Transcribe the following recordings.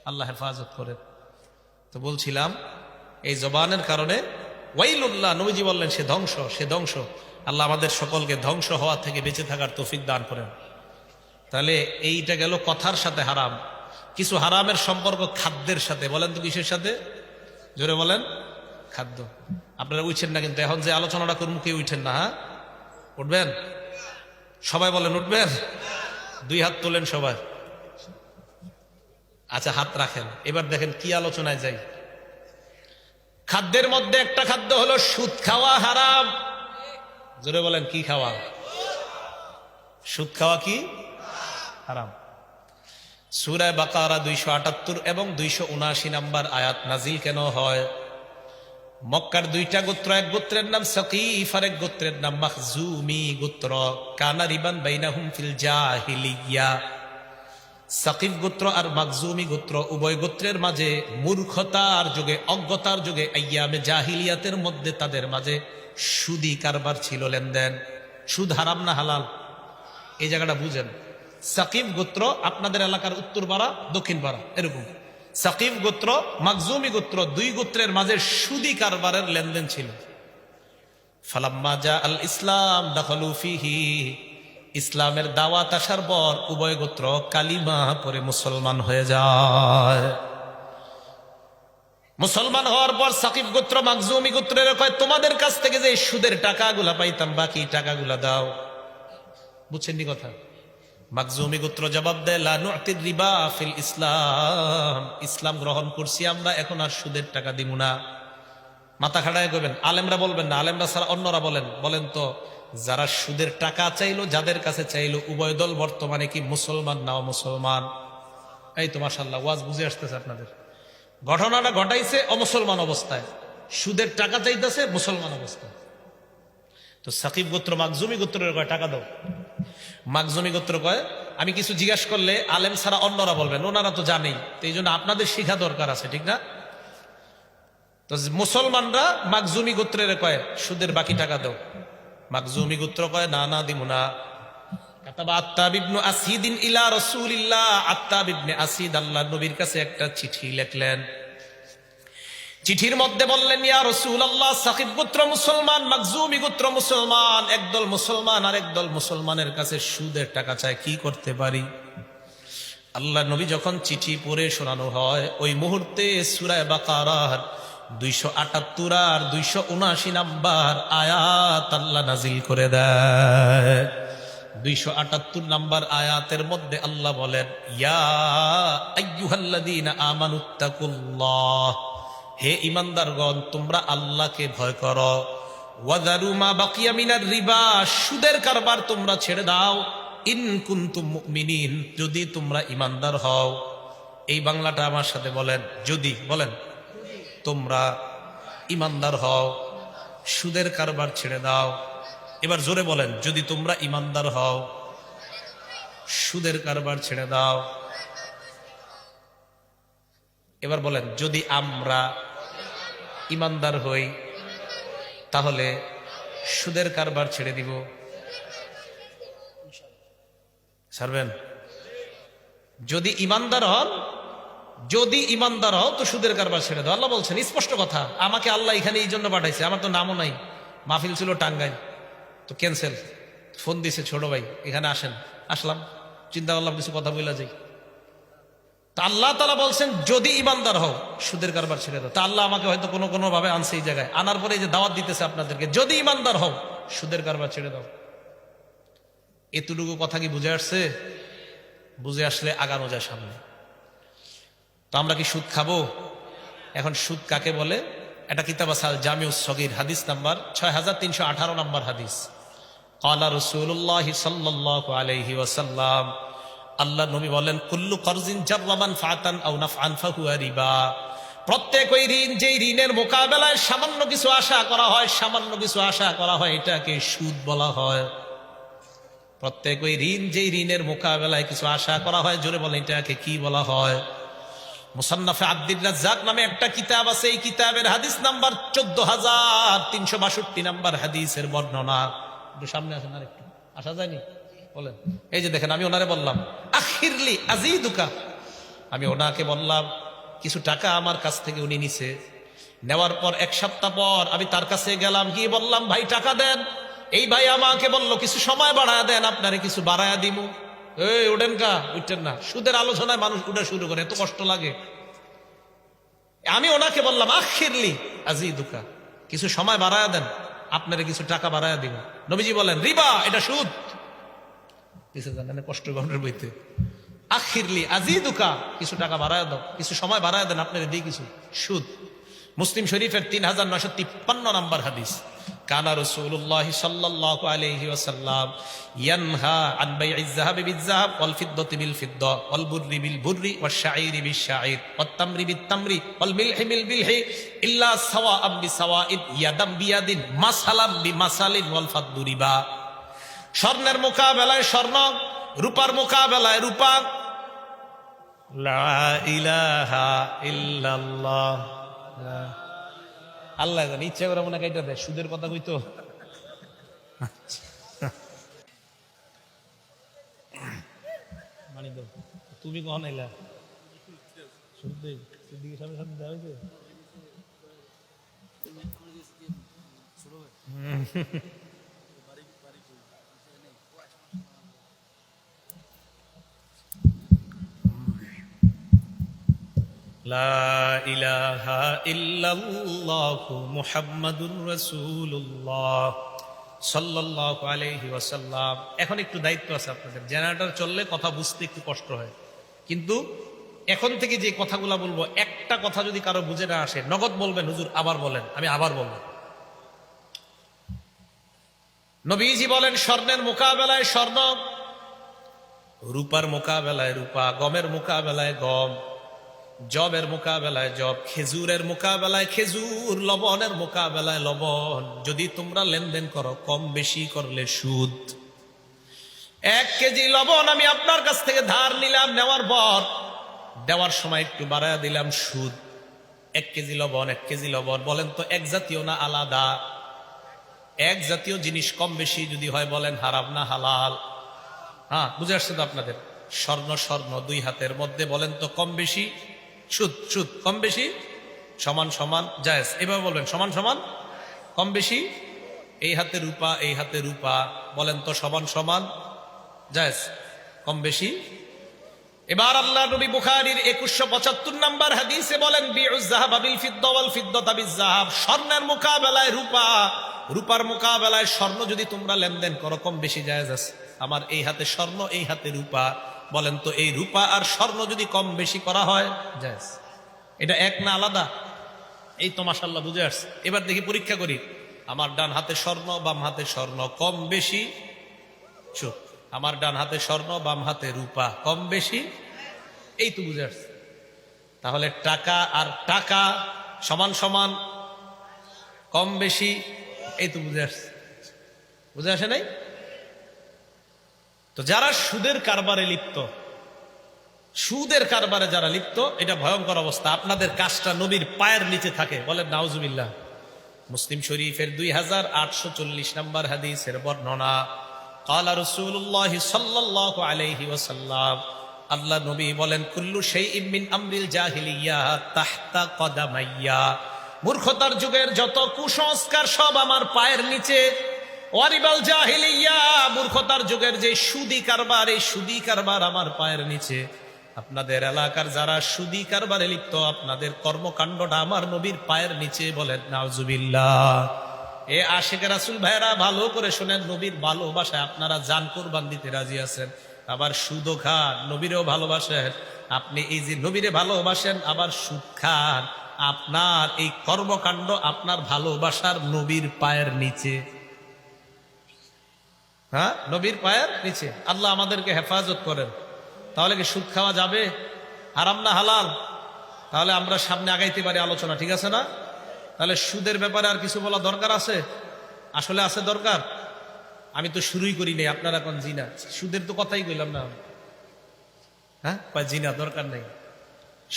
আল্লাহ হেফাজত করেন। তো বলছিলাম এই জবানের কারণে ওয়াইলুল্লাহ, নবীজি বললেন সে ধ্বংস, সে ধ্বংস। আল্লাহ আমাদের সকলকে ধ্বংস হওয়া থেকে বেঁচে থাকার তৌফিক দান করেন। তাহলে এইটা গেল কথার সাথে হারাম। কিছু হারামের সম্পর্ক খাদ্যের সাথে। বলেন তো কিসের সাথে? জোরে বলেন। খাদ্য। আপনারা উঠছেন না কিন্তু, এখন যে আলোচনাটা করুন কেউ উঠেন না। হ্যাঁ, উঠবেন সবাই? বলেন উঠবেন? দুই হাত তোলেন সবাই। আচ্ছা, হাত রাখেন। এবার দেখেন কি আলোচনায় যাই। খাদ্যের মধ্যে একটা খাদ্য হলো সুদ খাওয়া হারাম। জোরে বলেন কি খাওয়া? সুদ খাওয়া কি হারাম। সূরা বাকারা 278 এবং 279 নম্বর আয়াত নাজিল কেন হয়? মক্কার দুইটা গোত্র, এক গোত্রের নাম সাকিফ আর এক গোত্রের নাম মাখজুমি গোত্র। কানা রিবান বাইনাহুম ফিল জাহিলিয়া। সাকিফ গোত্র আর মাখজুমি গোত্র উভয় গোত্রের মাঝে মূর্খতার যুগে, অজ্ঞতার যুগে, আইয়ামে জাহিলিয়াতের মধ্যে তাদের মাঝে সুদি কারবার ছিল, লেনদেন। সুদ হারাম না হালাল? এই জায়গাটা বুঝেন। সাকিফ গোত্র আপনাদের এলাকার উত্তর পাড়া, দক্ষিণ পাড়া, এরকম সাকিফ গোত্র, মাখজুমি গোত্র, দুই গোত্রের মাঝে সুদি কারবারের লেনদেন ছিল। ফালাম্মা জা আল ইসলাম দাখালু ফিহি। ইসলামের দাওয়াত আসার পর উভয় গোত্র কালিমা পরে মুসলমান হয়ে যায়। মুসলমান হওয়ার পর সাকিফ গোত্র মাখজুমি গোত্রের কয়, তোমাদের কাছ থেকে যে সুদের টাকাগুলা পাইতাম, বাকি টাকাগুলা দাও। বুঝছেন নি কথা? মাখজুমি গোত্র জবাব দেয়, লা নু'তির রিবা ফিল ইসলাম। ইসলাম গ্রহণ করছি আমরা, এখন আর সুদের টাকা দিব না। মাথা খাড়ায় করবেন। আলেমরা বলবেন না, আলেমরা ছাড়া অন্যরা বলেন। বলেন তো, যারা সুদের টাকা চাইলো, যাদের কাছে চাইলো, উভয় দল বর্তমানে কি মুসলমান না অমুসলমান? এই তো মাশাআল্লাহ, ওয়াজ বুঝে আসতেছে আপনাদের। ঘটনাটা ঘটাইছে অমুসলমান অবস্থায়, সুদের টাকা চাইতেছে মুসলমান অবস্থায়। তো সাকিব গোত্র মাখজুমি গোত্রের কয়, টাকা দাও। মাখজুমি গোত্র কয়, আমি কিছু জিজ্ঞাসা করলে আলেম ছাড়া অন্যরা বলবেন, ওনারা তো জানেই, তো এই জন্য আপনাদের শিখা দরকার আছে, ঠিক না? তো মুসলমানরা মাখজুমি গোত্রের কয়, সুদের বাকি টাকা দাও। মাখজুমি গোত্র কয়, না না দিব না। কাতাবা আত্তাব ইবনে আসিদ ইলা রাসূলিল্লাহ। আত্তাব ইবনে আসিদ আল্লাহর নবীর কাছে একটা চিঠি লিখলেন। চিঠির মধ্যে বললেন, ইয়া রাসূলুল্লাহ, সাকিব গোত্র মুসলমান, মাখজুমি গোত্র মুসলমান, একদল মুসলমান আর একদল মুসলমানের কাছে সুদের টাকা চায়, কি করতে পারি? আল্লাহ নবী যখন চিঠি পড়ে শোনানো হয়, ওই মুহূর্তে সূরা বাকারার 278 আর 279 নাম্বার আয়াত আল্লাহ নাজিল করে দেয়। 278 নাম্বার আয়াতের মধ্যে আল্লাহ বলেন, ইয়া আইয়ুহাল্লাযীনা আমানুত্তাকুল্লাহ। হে ঈমানদারগণ, তোমরা আল্লাহকে ভয় করো। ওয়াযারু মা বাকিয়া মিনার রিবা। সুদের কারবার তোমরা ছেড়ে দাও। ইন কুনতুম মুমিনিন। যদি তোমরা ঈমানদার হও। এই বাংলাটা আমার সাথে বলেন, যদি। বলেন, তোমরা ঈমানদার হও, সুদের কারবার ছেড়ে দাও। এবার জোরে বলেন, যদি তোমরা ঈমানদার হও, সুদের কারবার ছেড়ে দাও। এবার বলেন, যদি আমরা ঈমানদার হই, তাহলে সুদের কারবার ছেড়ে দিব। ছাড়বেন? যদি ঈমানদার হন, যদি ঈমানদার হও তো সুদের কারবার ছেড়ে দাও। আল্লাহ বলছেন, স্পষ্ট কথা। আমাকে আল্লাহ এখানে এই জন্য পাঠাইছে, আমার তো নামও নাই। মাহফিল ছিল টাঙ্গাইল, তো ক্যান্সেল। ফোন দিছে ছোট ভাই, এখানে আসেন। আসলাম, চিন্তা করলাম কিছু কথা বলা যাই। তা আল্লাহ তাআলা বলছেন, যদি ঈমানদার হও, সুদের কারবার ছেড়ে দাও। তা আল্লাহ আমাকে হয়তো কোনো কোনো ভাবে আনছে এই জায়গায়, আনার পরে এই যে দাওয়াত দিতেছে আপনাদেরকে, যদি ঈমানদার হও, সুদের কারবার ছেড়ে দাও। এতটুকু কথা কি বুঝে আসছে? বুঝে আসলে আগানো যায় সামনে। তো আমরা কি সুদ খাবো? এখন সুদ কাকে বলে? এটা কিতাব আছে আল জামিউস সগীর, হাদিস নাম্বার 6318 নম্বর হাদিস। ক্বালা রাসূলুল্লাহ সাল্লাল্লাহু আলাইহি ওয়াসাল্লাম। আল্লাহ নবী বলেন, কুল্লু কারজিন জাররা মানফাআতান আও নাফআন ফাহুয়া রিবা। প্রত্যেক ওই ঋণ, যেই ঋণের মোকাবেলায় সামান্য কিছু আশা করা হয়, সামান্য কিছু আশা করা হয়, এটাকে সুদ বলা হয়। প্রত্যেক ওই ঋণ, যেই ঋণের মোকাবেলায় কিছু আশা করা হয়, জোরে বলেন এটাকে কি বলা হয়? মুসান্নাফে আব্দুর রাজ্জাক নামে একটা কিতাব আছে, এই কিতাবের হাদিস নাম্বার 14362 নাম্বার হাদিসের বর্ণনা। একটু সামনে আসেন, আর একটু আসা যায়নি? বলেন। এই যে দেখেন, আমি ওনারে বললাম, আখিরলি আজিদুকা, আমি ওনাকে বললাম কিছু টাকা আমার কাছ থেকে উনি নিছে। নেওয়ার পর 1 সপ্তাহ পর আমি তার কাছে গেলাম, গিয়ে বললাম ভাই টাকা দেন। এই ভাই আমাকে বলল কিছু সময় বাড়ায় দেন, আপনারে কিছু বাড়ায়া দিমু। এই উঠেন কা, উঠতেন না। সুদের আলোচনায় মানুষ উঠা শুরু করে, এত কষ্ট লাগে। আমি ওনাকে বললাম আখিরলি আজিদুকা, কিছু সময় বাড়ায়া দেন, আপনারে কিছু টাকা বাড়ায়া দিব। নবীজি বলেন রিবা, এটা সুদ। কষ্ট গণের বইতে আখিরলি আজিদুকা, কিছু টাকা বাড়ায় দাও, কিছু সময় বাড়ায় দেন, আপনার দিই কিছু, সুদ। মুসলিম শরীফের 3953 নম্বর হাদিস। কানা রাসূলুল্লাহ সাল্লাল্লাহু আলাইহি ওয়াসাল্লাম ইয়ানহা আন বাইইজ যাহাবি বিয-যাহাব ওয়াল ফিদ্দাতি বিল ফিদ্দা ওয়াল বুররি বিল বুররি ওয়াশ শাঈরি বিশ শাঈর ওয়াত তামরি বিত তামরি ওয়াল মিলহি বিল মিলহি ইল্লা সাওয়াআম বিসাওয়াইদ ইয়াদাম বিয়াদিন মাসালাম বিমাসালিন ওয়াল ফাদ্দু রিবা। স্বর্ণের মোকাবেলায় স্বর্ণ, রূপার মোকাবেলায় রূপা। লা ইলাহা ইল্লাল্লাহ। আল্লাহ জানে, ইচ্ছা করে মনে কাইটা দেয়, সুদের কথা কইতো। মানি দাও, তুমি কখন আইলা? সিদ্দিকের সামনে সামনে দেওয়া হয়েছে। লা ইলাহা ইল্লাল্লাহু মুহাম্মাদুর রাসূলুল্লাহ সাল্লাল্লাহু আলাইহি ওয়াসাল্লাম। এখন একটু দায়িত্ব আছে আপনাদের। জেনারেটর চললে কথা বুঝতে একটু কষ্ট হয়, কিন্তু এখন থেকে যে কথাগুলো বলবো, একটা কথা যদি কারো বুঝে না আসে, নগদ বলবেন হুজুর আবার বলেন, আমি আবার বলবো। নবীজি বলেন স্বর্ণের মোকাবেলায় স্বর্ণ, রূপার মোকাবেলায় রূপা, গমের মোকাবেলায় গম, জবের মোকাবেলায় জব, খেজুরের মোকাবেলায় খেজুর, লবণের মোকাবেলায় লবণ। যদি তোমরা লেনদেন করো কম বেশি করলে সুদ। 1 কেজি লবণ আমি আপনার কাছ থেকে ধার নিলাম, নেওয়ার পর দেওয়ার সময় একটু বাড়ায় দিলাম, সুদ। 1 কেজি লবণ 1 কেজি লবণ, বলেন তো এক জাতীয় না আলাদা? এক জাতীয় জিনিস কম বেশি যদি হয় বলেন হারাম না হালাল? হ্যাঁ, বুঝে আসছে তো আপনাদের? স্বর্ণ স্বর্ণ 2 হাতের মধ্যে, বলেন তো কম বেশি সুদ, সুদ কম বেশি সমান সমান জায়েজ। এভাবে বলবেন সমান সমান কম বেশি। এই হাতে রূপা এই হাতে রূপা, বলেন তো সমান সমান জায়েজ কম বেশি। এবার আল্লাহ নবী বুখারীর 2175 নম্বর হাদিসে বলেন বিউজ যাহাব বিল ফিদ্দা ওয়াল ফিদ্দাতা বিজ যাহাব, স্বর্ণের মোকাবেলায় রূপা, রূপার মোকাবেলায় স্বর্ণ যদি তোমরা লেনদেন করো কম বেশি জায়েজ আছে। আমার এই হাতে স্বর্ণ এই হাতে রূপা, বলেন তো এই রূপা আর স্বর্ণ যদি কম বেশি করা হয় জায়েজ। এটা এক না আলাদা? এই তো মাশাআল্লাহ বুঝে আসছে। এবার দেখি পরীক্ষা করি, আমার ডান হাতে স্বর্ণ বাম হাতে স্বর্ণ, কম বেশি সুদ। আমার ডান হাতে স্বর্ণ বাম হাতে রূপা, কম বেশি। এই তো বুঝে আসছে। তাহলে টাকা আর টাকা সমান সমান কম বেশি, এই তো বুঝে আসছে। বুঝে আসে নাই? তো যারা সুদের কারবারে লিপ্ত, সুদের কারবারে যারা লিপ্ত, এটা ভয়ঙ্কর অবস্থা। আপনাদের কাজটা নবীর পায়ের নিচে থাকে, বলেন নাউজুবিল্লাহ। মুসলিম শরীফের 2840 নম্বর হাদিসের বর্ণনা। ক্বালা রাসূলুল্লাহ সাল্লাল্লাহু আলাইহি ওয়াসাল্লাম, আল্লাহ নবী বলেন কুল্লু শাইইন মিন আমরিল জাহিলিয়াহ তাহতা কদামাইয়া। মূর্খতার যুগের যত কুসংস্কার সব আমার পায়ের নিচে। ওয়ারিবাল জাহিলিয়া, মূর্খতার যুগের যে সুদি কারবার, এই সুদি কারবার আমার পায়ের নিচে। আপনাদের এলাকার যারা সুদি কারবারে লিপ্ত, আপনাদের কর্মকাণ্ডটা আমার নবীর পায়ের নিচে, বলেন নাউজুবিল্লাহ। এ আশিক রাসূল ভাইরা ভালো করে শোনেন, নবীর ভালোবাসায় আপনারা জান কুরবান দিতে রাজি আছেন, আবার সুদও খান, নবীরেও ভালোবাসেন। আপনি এই যে নবীরে ভালোবাসেন আবার সুদ খান, আপনার এই কর্মকাণ্ড আপনার ভালোবাসার নবীর পায়ের নিচে। হ্যাঁ, নবীর পায়ের নিচে। আল্লাহ আমাদেরকে হেফাজত করেন। তাহলে কি সুদ খাওয়া যাবে? হারাম না হালাল? তাহলে আমরা সামনে আগাইতে পারি আলোচনা, ঠিক আছে না? তাহলে সুদের ব্যাপারে আর কিছু বলা দরকার আছে? আসলে আছে দরকার। আমি তো শুরুই করি নাই, আপনারা এখন জিনা, সুদের তো কথাই কইলাম না। হ্যাঁ, জিনা দরকার নেই।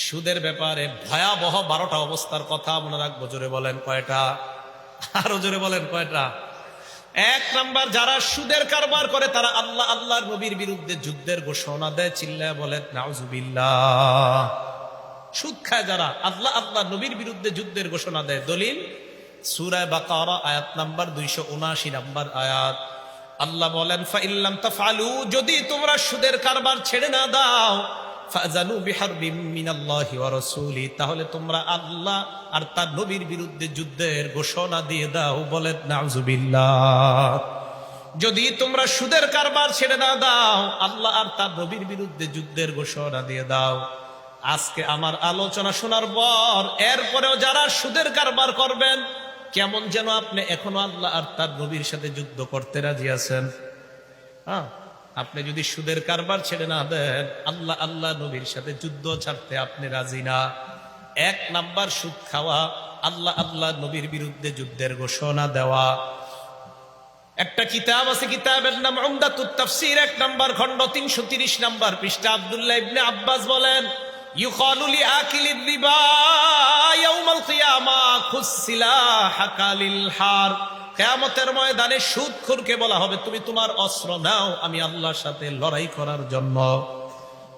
সুদের ব্যাপারে ভয়াবহ 12টা অবস্থার কথা মনে রাখবো। জোরে বলেন কয়টা? আরো জোরে বলেন কয়টা? এক নাম্বার, যারা সুদের কারবার করে তারা আল্লাহ আল্লাহর নবীর বিরুদ্ধে যুদ্ধের ঘোষণা দেয়। চিল্লায় বলেন নাউজুবিল্লাহ। সুদ খায় যারা, আল্লাহ আল্লাহর নবীর বিরুদ্ধে যুদ্ধের ঘোষণা দেয়। দলিল সূরা বাকারা আয়াত নাম্বার 279 নাম্বার আয়াত। আল্লাহ বলেন ফাইল্লাম তাফআলু, যদি তোমরা সুদের কারবার ছেড়ে না দাও, ফাযানু বিহারবিম মিনাল্লাহি ওয়া রাসূলি, তাহলে তোমরা আল্লাহ আর তার নবীর বিরুদ্ধে যুদ্ধের ঘোষণা দিয়ে দাও। বলেন নাউজুবিল্লাহ। যদি তোমরা সুদের কারবার ছেড়ে না দাও, আল্লাহ আর তার নবীর বিরুদ্ধে যুদ্ধের ঘোষণা দিয়ে দাও। আজকে আমার আলোচনা শোনার পর এরপরেও যারা সুদের কারবার করবেন, কেমন যেন আপনি এখনো আল্লাহ আর তার নবীর সাথে যুদ্ধ করতে রাজি আছেন। হ্যাঁ, আপনি যদি সুদের কারবার ছেড়ে না দেন, আল্লাহ আল্লাহ নবীর সাথে যুদ্ধ ছাড়তে আপনি রাজি না। এক নাম্বার সুদ খাওয়া, আল্লাহ আল্লাহ নবীর বিরুদ্ধে যুদ্ধের ঘোষণা দেওয়া। একটা কিতাব আছে, কিতাবের নাম উমদাতুত তাফসীর, 1 নাম্বার খণ্ড 330 নাম্বার পৃষ্ঠা। আব্দুল্লাহ ইবনে আব্বাস বলেন, ইউকালু লিআকিলির রিবা ইয়াউমাল কিয়ামা খুসসিলা হাকালিল হার। কিয়ামতের ময়দানে সুদখোরকে বলা হবে, তুমি তোমার অস্ত্র নাও আমি আল্লাহর সাথে লড়াই করার জন্য।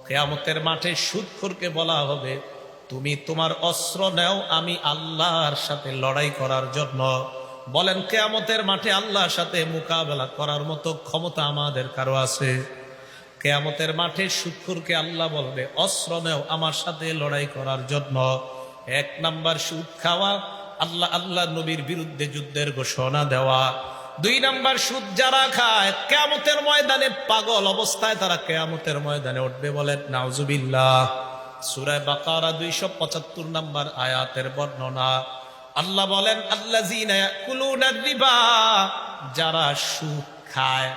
কিয়ামতের মাঠে সুদখোরকে বলা হবে, তুমি তোমার অস্ত্র নাও আমি আল্লাহর সাথে লড়াই করার জন্য। বলেন, কিয়ামতের মাঠে আল্লাহর সাথে মোকাবেলা করার মতো ক্ষমতা আমাদের কারো আছে? কিয়ামতের মাঠে সুদখোরকে আল্লাহ বলবে, অস্ত্র নাও আমার সাথে লড়াই করার জন্য। এক নাম্বার সুদ খাওয়া, আল্লাহ আল্লাহ নবীর বিরুদ্ধে যুদ্ধের ঘোষণা দেওয়া। 2 নাম্বার সুদ যারা খায়, কিয়ামতের ময়দানে পাগল অবস্থায় তারা কিয়ামতের ময়দানে উঠবে। বলেন নাউজুবিল্লাহ। সূরা বাকারা 275 নাম্বার আয়াতের বর্ণনা। আল্লাহ বলেন, আল্লাযীনা ইয়াকুলুনার রিবা, যারা সুদ খায়,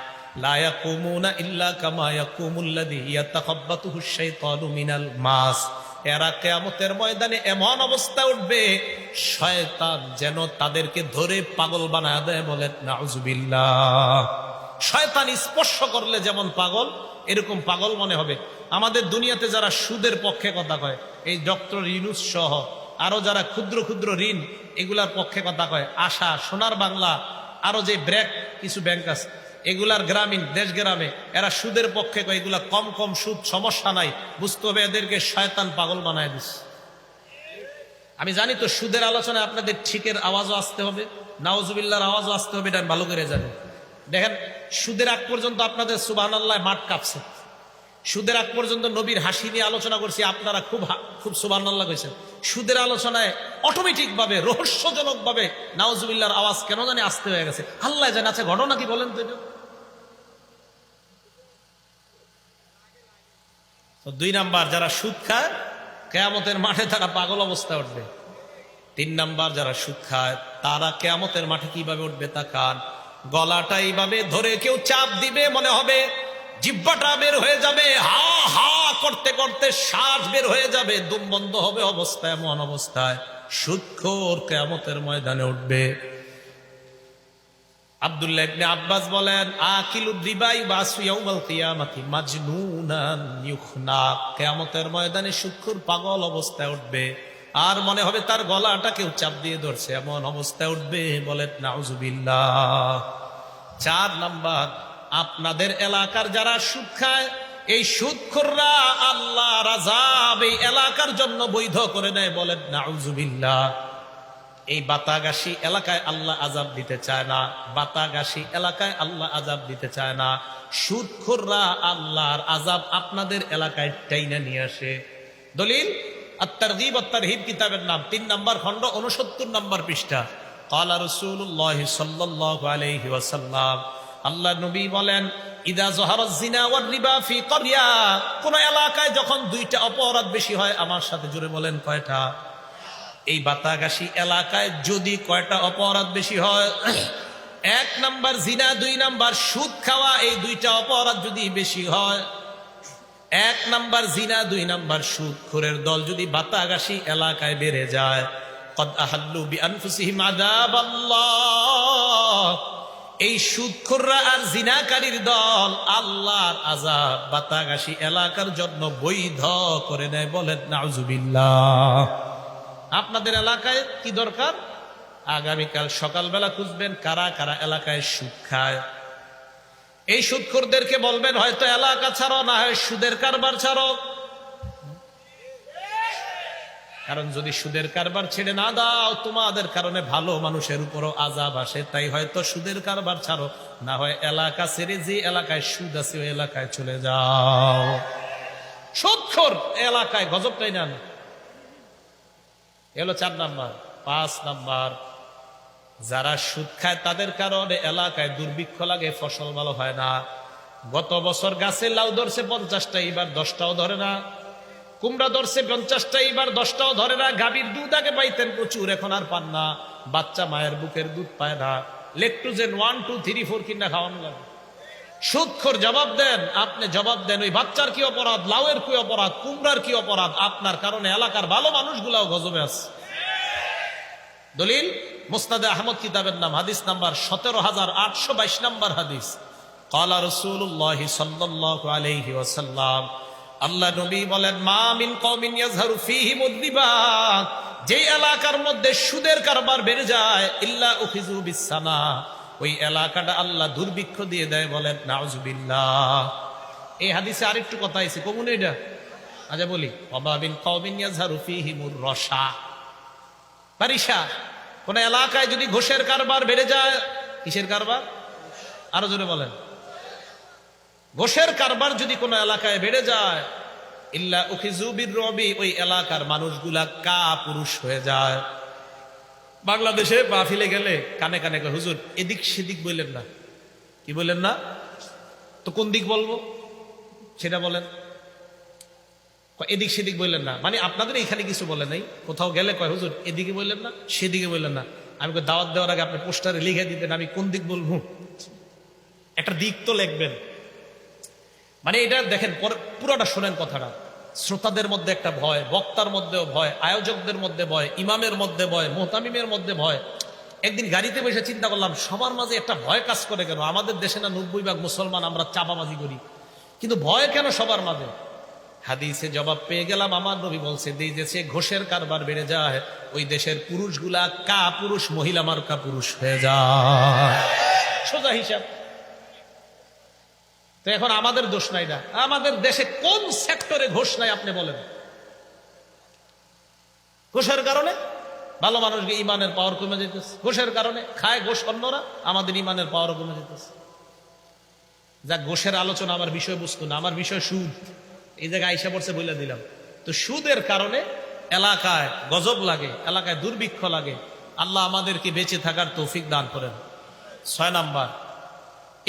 লা ইয়াকুমুনা ইল্লা কামা ইয়াকুমুল্লাযী ইয়াতাখাব্বাতুহুশ শাইতানু মিনাল মাস, এরা কিয়ামতের ময়দানে এমন অবস্থা উঠবে, শয়তান যেন তাদেরকে ধরে পাগল বানায় দেয়। বলেন নাউজুবিল্লাহ। শয়তান স্পর্শ করলে যেমন পাগল, এরকম পাগল মনে হবে। আমাদের দুনিয়াতে যারা সুদের পক্ষে কথা কয়, এই ডক্টর ইউনূস সহ আরো যারা ক্ষুদ্র ক্ষুদ্র ঋণ এগুলার পক্ষে কথা কয়, আশা, সোনার বাংলা, আরো যে ব্র্যাক কিছু ব্যাংক আছে, এগুলার গ্রামীণ, দেশ গ্রামে এরা সুদের পক্ষে কয়, এগুলা কম কম সুদ, সমস্যা নাই। বুঝতে হবে এদেরকে শয়তান পাগল বানায় দিচ্ছে। আমি জানি তো সুদের আলোচনায় আপনাদের ঠিকের আওয়াজও আসতে হবে, নাউজুবিল্লাহর আওয়াজও আসতে হবে, এটা ভালো করে জানি। দেখেন, সুদের আগ পর্যন্ত আপনাদের সুবহানাল্লাহ মাঠ কাঁপছে। সুদের আগ পর্যন্ত নবীর হাসি নিয়ে আলোচনা করছি, আপনারা খুব সুবহানাল্লাহ কইছেন। সুদের আলোচনায় অটোমেটিক ভাবে, রহস্যজনক ভাবে নাউজুবিল্লাহর আওয়াজ কেন জানি আসতে হয়ে গেছে। আল্লাহ জানে। আছে ঘটনা কি বলেন তো এটা? তো 2 নাম্বার, যারা সুদ খায় কিয়ামতের মাঠে তারা পাগল অবস্থায় উঠবে। 3 নাম্বার, যারা সুদ খায় তারা কিয়ামতের মাঠে কিভাবে উঠবে তা কান, গলাটা এইভাবে ধরে কেউ চাপ দিবে, মনে হবে জিহ্বাটা বের হয়ে যাবে, হা হা করতে করতে শ্বাস বের হয়ে যাবে, দম বন্ধ হবে অবস্থা। এমন অবস্থায় সুদখোর কিয়ামতের ময়দানে উঠবে। আব্দুল্লাহ ইবনে আব্বাস বলেন, আকিলুর রিবা ইবাসু ইয়াউমাল কিয়ামাতি মাজনুনান ইউখনা, কিয়ামতের ময়দানে সুদখোর পাগল অবস্থায় উঠবে, আর মনে হবে তার গলাটা কেউ চাপ দিয়ে ধরছে, এমন অবস্থায় উঠবে। বলেন নাউজুবিল্লাহ। 4 নাম্বার, আপনাদের এলাকার যারা সুদ খায়, এই সুদখোররা আল্লাহর আযাব এই এলাকার জন্য বৈধ করে নেয়। বলেন নাউজুবিল্লাহ। এই বাতাগাসী এলাকায় আল্লাহ আযাব দিতে চায় না, বাতাগাসী এলাকায় আল্লাহ আযাব দিতে চায় না। সুদখোররা আল্লাহর আযাব আপনাদের এলাকায় টাইনা নিয়ে আসে। দলিল আত-তারগীব ওয়াত-তারহীব কিতাবের নাম, 3 নাম্বার খণ্ড 69 নাম্বার পৃষ্ঠা। ক্বালা রাসূলুল্লাহ সাল্লাল্লাহু আলাইহি ওয়াসাল্লাম, আল্লাহ নবী বলেন, ইদা যাহারাজ জিনা ওয়ার রিবা ফি ক্বরিয়া, কোন এলাকায় যখন 2টা অপরাধ বেশি হয়, আমার সাথে জুড়ে বলেন কয়টা? এই বাতাগাসী এলাকায় যদি কয়টা অপরাধ বেশি হয়, 1 নাম্বার জিনা, 2 নাম্বার সুদ খাওয়া, এই 2টা অপরাধ যদি বেশি হয়, 1 নাম্বার জিনা, 2 নাম্বার সুদখোরের দল যদি বাতাগাসী এলাকায় বেড়ে যায়, কদ আহাল্লু বিআনফুসিহিম আযাবাল্লাহ, এই সুদখোররা আর জিনাকারীর দল আল্লাহর আযাব বাতাগাসী এলাকার জন্য বৈধ করে নেয়। বলেন নাউজুবিল্লাহ। আপনাদের এলাকায় কি দরকার? আগামীকাল সকালবেলা খুঁজবেন কারা কারা এলাকায় সুদ খায়। এই সুদখোরদেরকে বলবেন হয়তো এলাকা ছাড়ো, না হয় সুদের কারবার ছাড়ো। কারণ যদি সুদের কারবার ছেড়ে না দাও, তোমাদের কারণে ভালো মানুষের উপরও আযাব আসে। তাই হয়তো সুদের কারবার ছাড়ো, না হয় এলাকা ছেড়ে যে এলাকায় সুদ আছে ওই এলাকায় চলে যাও। সুদখোর এলাকায় গজবটাই নেন। এলো 4 নাম্বার। 5 নাম্বার, যারা সুদ খায় তাদের কারণে এলাকায় দুর্ভিক্ষ লাগে, ফসল ভালো হয় না। গত বছর গাছে লাউ ধরছে 50টা, এবার 10টাও ধরে না। কুমড়া ধরছে 50টা, এবার 10টাও ধরে না। গাভীর দুধ আগে পাইতেন প্রচুর, এখন আর পান না। বাচ্চা মায়ের বুকের দুধ পায় না। লেকটোজেন 1, 2, 3, 4 কিনা খাওয়ানো লাগে। সুদখোর জবাব দেন, আপনি জবাব দেন ওই বাচ্চার কি অপরাধ, লাউয়ের কি অপরাধ, কুমড়ার কি অপরাধ? আপনার কারণে এলাকার ভালো মানুষগুলাও গজবে আছে। দলিল মুসনাদে আহমদ কিতাবের নাম, হাদিস নাম্বার 17822 নাম্বার হাদিস। ক্বালা রাসূলুল্লাহ সাল্লাল্লাহু আলাইহি ওয়াসাল্লাম, আল্লাহ নবী বলেন, মা মিন কওমিন ইয়াযহারু ফীহিমুর রিবা, যে এলাকার মধ্যে সুদের কারবার বেড়ে যায়, ইল্লা উখিযু বিসসানা, ওই এলাকাটা আল্লাহ দুর্ভিক্ষ দিয়ে দেয়। বলেন নাউযুবিল্লাহ। এই হাদিসে আরেকটু কথা আছে, কমুন এটা আচ্ছা বলি। ওয়া মিন কওমিন ইয়াযহারু ফীহিমুর রশা, বারিশা। কোন এলাকায় যদি ঘোষের কারবার বেড়ে যায়, কিসের কারবার? আরো জোরে বলেন। ঘোষের কারবার যদি কোন এলাকায় বেড়ে যায়, ইল্লা উখিযু বিররবি, ওই এলাকার মানুষগুলা কা পুরুষ হয়ে যায়। বাংলাদেশে মাহফিলে গেলে কানে কানে কয়, হুজুর এদিক সেদিক বললেন না। কি বললেন না? তো কোন দিক বলবো সেটা বলেন। এদিক সেদিক বললেন না মানে আপনাদের এখানে কিছু বলে নাই, কোথাও গেলে কয় হুজুর এদিকে বললেন না, সেদিকে বললেন না। আমি দাওয়াত দেওয়ার আগে আপনি পোস্টারে লিখে দিতেন আমি কোন দিক বলবো, একটা দিক তো লিখবেন। মানে এটা দেখেন, পুরোটা শোনেন কথাটা। শ্রোতাদের মধ্যে একটা ভয়, বক্তার মধ্যেও ভয়, আয়োজকদের মধ্যে ভয়, ইমামের মধ্যে ভয়, মুহতামিমের মধ্যে ভয়। একদিন গাড়িতে বসে চিন্তা করলাম, সবার মাঝে একটা ভয় কাজ করে কেন? আমাদের দেশে না 90% মুসলমান, আমরা চাপাবাজি করি, কিন্তু ভয় কেন সবার মাঝে? হাদিসে জবাব পেয়ে গেলাম। আমার নবী বলছে, এই দেশে ঘোষের কারবার বেড়ে যায়, ওই দেশের পুরুষগুলা কা পুরুষ, মহিলা মার্কা পুরুষ হয়ে যায়। সোজা হিসাব। তো এখন আমাদের দোষ নাই না? আমাদের দেশে কোন সেক্টরে ঘোষ নাই আপনি বলেন? ঘোষের কারণে ভালো মানুষকে ইমানের পাওয়ার কমে যেতেছে। ঘোষের কারণে খায় ঘোষ অন্যরা, আমাদের ইমানের পাওয়ার কমে যেতেছে। যা ঘোষের আলোচনা আমার বিষয়বস্তু না, আমার বিষয় সুদ। এই জায়গায় আইসা পড়ছে বলে দিলাম। তো সুদের কারণে এলাকায় গজব লাগে, এলাকায় দুর্ভিক্ষ লাগে। আল্লাহ আমাদেরকে বেঁচে থাকার তৌফিক দান করেন। 6 নাম্বার,